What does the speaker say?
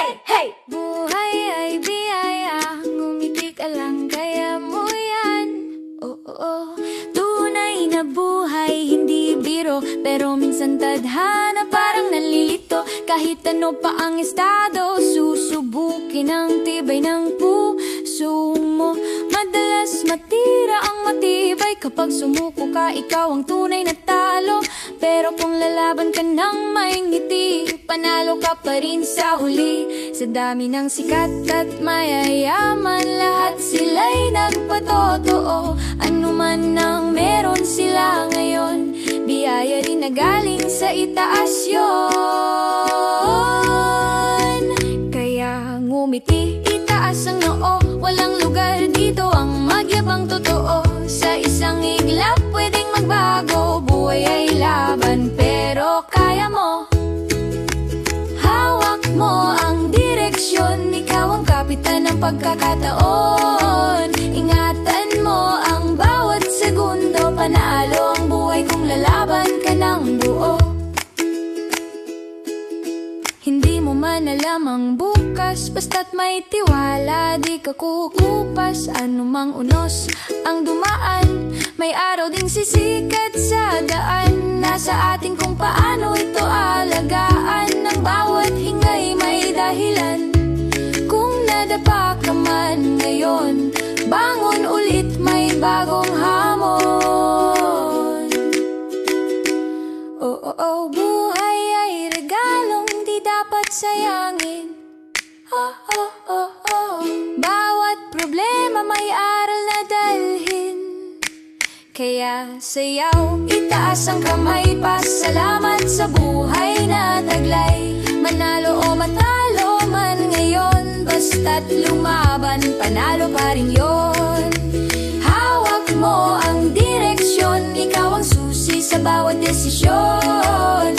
Hey, hey! Buhay ay biyaya, ngumiti ka lang kaya mo yan. Oo, tunay na buhay, hindi biro, pero minsan tadhana parang nalilito. Kahit ano pa ang estado, susubukin ang tibay ng puso mo. Madalas matira ang matibay, kapag sumuko ka, ikaw ang tunay na talo. Pero kung lalaban ka ng may ngiti, panalo ka pa rin sa huli. Sa dami ng sikat at mayayaman, lahat sila'y nagpatotoo. Ano man ang meron sila ngayon, biyaya rin na galing sa itaas yun. Kaya ngumiti, itaas ang noo, walang lugar dito ang magyabang totoo. Sa isang iglap pwedeng magbago, buhay ay laban pero kaya mo. Hawak mo ang direksyon, ikaw ang kapitan ng pagkakataon. Ingatan mo ang bawat segundo, panalo ang buhay kung lalaban ka ng buo. Hindi mo man alam ang bukas, basta't may tiwala, di ka kukupas. Anumang unos ang dumaan, may araw ding sisikat sa daan. Nasa atin kung paano ito alagaan, ng bawat hingay may dahilan. Kung nadapa ka man ngayon, bangon ulit, may bagong hamon. Oh, buhay ay regalong di dapat sayangin. Oh, bawat problema may aral na dalhin. Kaya sayaw, itaas ang kamay, pasalamat sa buhay na taglay. Manalo o matalo man ngayon, basta't lumaban, panalo pa rin yun. Hawak mo ang direksyon, ikaw ang susi sa bawat desisyon.